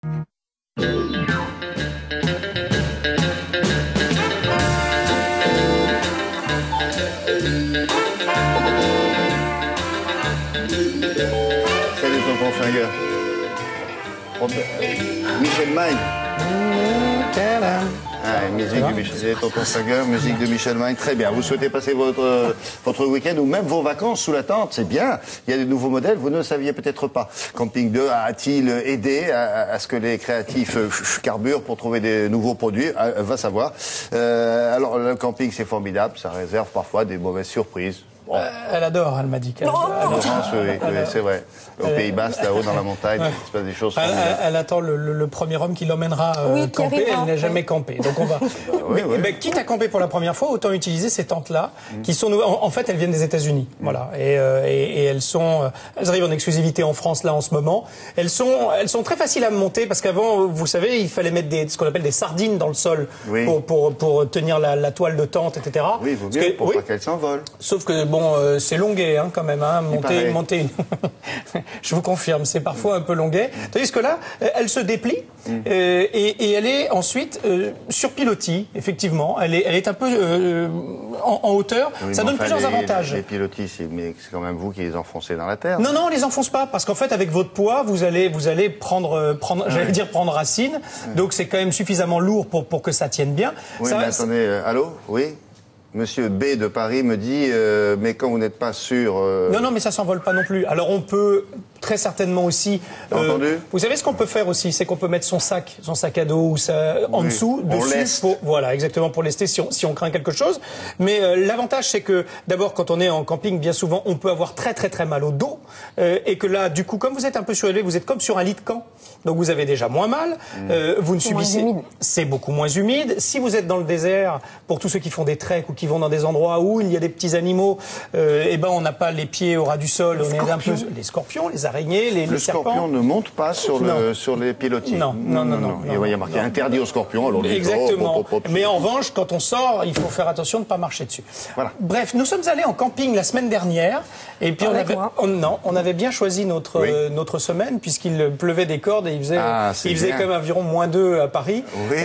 Salut tonton Flingueur. Michel Magne. Ah, musique de Michel, tonton Flingueur, musique de Michel Magne, très bien. Vous souhaitez passer votre week-end ou même vos vacances sous la tente, c'est bien. Il y a des nouveaux modèles, vous ne le saviez peut-être pas. Camping 2 a-t-il aidé à ce que les créatifs carburent pour trouver des nouveaux produits? Va savoir. Alors, le camping, c'est formidable, ça réserve parfois des mauvaises surprises. Bon. Elle adore, elle m'a dit qu'elle Laurence, oui, c'est vrai. Au Pays Basque, là-haut, dans la montagne, il se passe des choses formidables. Elle attend le premier homme qui l'emmènera camper. Elle n'a jamais campé. Donc on va. Mais quitte à camper pour la première fois, autant utiliser ces tentes-là, qui sont en fait, elles viennent des États-Unis. Voilà. Et elles arrivent en exclusivité en France là en ce moment. Elles sont très faciles à monter parce qu'avant, vous savez, il fallait mettre ce qu'on appelle des sardines dans le sol pour tenir la toile de tente, etc. Oui, il vaut mieux pour pas qu'elles s'envolent. Sauf que bon, c'est longuet quand même, hein, monter. Je vous confirme, c'est parfois un peu longuet. Tandis que là, elle se déplie et elle est ensuite sur pilotis, effectivement. Elle est un peu en hauteur. Oui, ça donne plusieurs avantages. Les pilotis, mais c'est quand même vous qui les enfoncez dans la terre. Non, on les enfonce pas, parce qu'en fait, avec votre poids, vous allez prendre j'allais dire prendre racine. Donc c'est quand même suffisamment lourd pour que ça tienne bien. Oui, mais attendez, allô, oui. Monsieur B de Paris me dit, mais quand vous n'êtes pas sûr... Non, mais ça s'envole pas non plus. Alors on peut très certainement aussi... entendu. Vous savez ce qu'on peut faire aussi, c'est qu'on peut mettre son sac à dos ou en dessous, dessus. Voilà, exactement, pour lester si on craint quelque chose. Mais l'avantage, c'est que d'abord, quand on est en camping, bien souvent, on peut avoir très mal au dos. Et que là, du coup, comme vous êtes un peu surélevé, vous êtes comme sur un lit de camp. Donc vous avez déjà moins mal. Vous ne subissez... C'est beaucoup moins humide. Si vous êtes dans le désert, pour tous ceux qui font des treks ou qui vont dans des endroits où il y a des petits animaux, on n'a pas les pieds au ras du sol. On est un peu les scorpions, les araignées, les serpents. Le scorpion ne monte pas sur les pilotis. Non. Il y a marqué interdit aux scorpions. Alors exactement. Mais en revanche, quand on sort, il faut faire attention de ne pas marcher dessus. Voilà. Bref, nous sommes allés en camping la semaine dernière. Et puis on avait bien choisi notre semaine puisqu'il pleuvait des cordes et il faisait quand même environ -2 à Paris. Oui.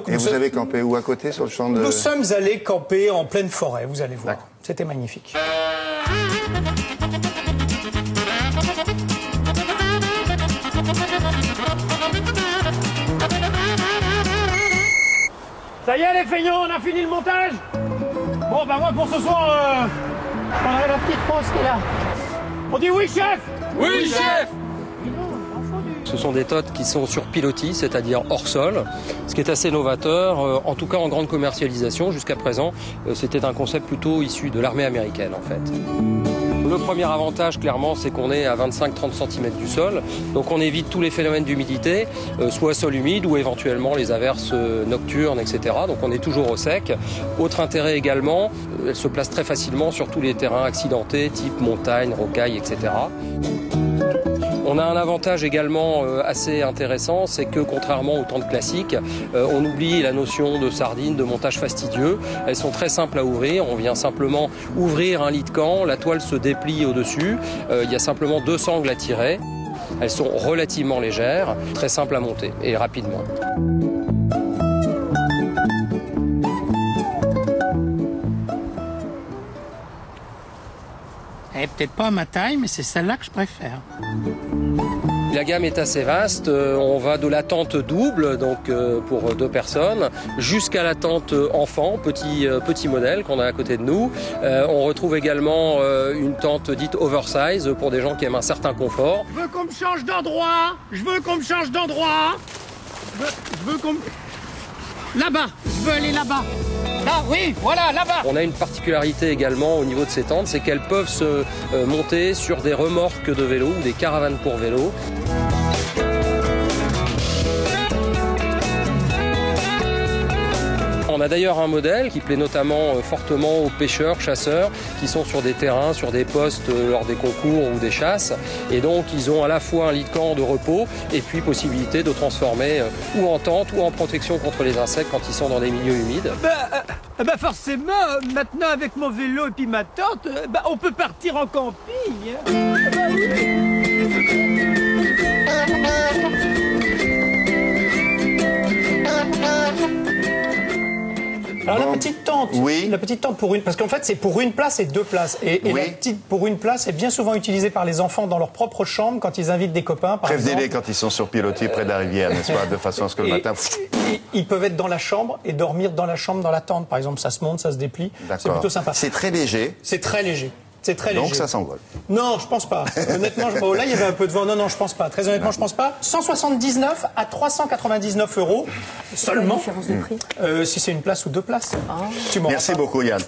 Et vous avez campé où à côté sur le champ de... Nous sommes allés camper en pleine forêt, vous allez voir. C'était magnifique. Ça y est les feignants, on a fini le montage? Bon bah moi pour ce soir, on a la petite pause qui est là. On dit oui chef? Oui chef! Ce sont des totes qui sont sur pilotis, c'est-à-dire hors sol, ce qui est assez novateur, en tout cas en grande commercialisation. Jusqu'à présent, c'était un concept plutôt issu de l'armée américaine en fait. Le premier avantage, clairement, c'est qu'on est à 25-30 cm du sol. Donc on évite tous les phénomènes d'humidité, soit sol humide ou éventuellement les averses nocturnes, etc. Donc on est toujours au sec. Autre intérêt également, elle se place très facilement sur tous les terrains accidentés, type montagne, rocaille, etc. On a un avantage également assez intéressant, c'est que contrairement aux tentes classiques, on oublie la notion de sardine, de montage fastidieux. Elles sont très simples à ouvrir, on vient simplement ouvrir un lit de camp, la toile se déplie au-dessus, il y a simplement 2 sangles à tirer. Elles sont relativement légères, très simples à monter et rapidement. Elle est peut-être pas à ma taille, mais c'est celle-là que je préfère. La gamme est assez vaste, on va de la tente double, donc pour 2 personnes, jusqu'à la tente enfant, petit modèle qu'on a à côté de nous. On retrouve également une tente dite oversize pour des gens qui aiment un certain confort. Je veux qu'on me change d'endroit. Je veux qu'on me change d'endroit. Je veux qu'on me... Là-bas. Je veux aller là-bas. Là, oui, voilà, là-bas. On a une particularité également au niveau de ces tentes, c'est qu'elles peuvent se monter sur des remorques de vélo ou des caravanes pour vélo. On a d'ailleurs un modèle qui plaît notamment fortement aux pêcheurs, chasseurs, qui sont sur des terrains, sur des postes lors des concours ou des chasses. Et donc, ils ont à la fois un lit de camp de repos et puis possibilité de transformer ou en tente ou en protection contre les insectes quand ils sont dans des milieux humides. Forcément, maintenant avec mon vélo et puis ma tente, on peut partir en camping. Alors la petite tente, oui. La petite tente pour une, parce qu'en fait c'est pour une place et 2 places. Et Oui. la petite pour une place est bien souvent utilisée par les enfants dans leur propre chambre quand ils invitent des copains. Prévenez-les quand ils sont sur pilotis près de la rivière, n'est-ce pas, de façon à ce que le matin... Ils peuvent être dans la chambre et dormir dans la chambre, dans la tente. Par exemple, ça se monte, ça se déplie. C'est plutôt sympa. C'est très léger. C'est très léger. C'est très léger. Donc ça s'envole. Non, je pense pas. Honnêtement, là il y avait un peu de vent. Non, je pense pas. Très honnêtement, je pense pas. 179 à 399 € seulement. Différence de prix. Si c'est une place ou 2 places. Merci beaucoup, Yann.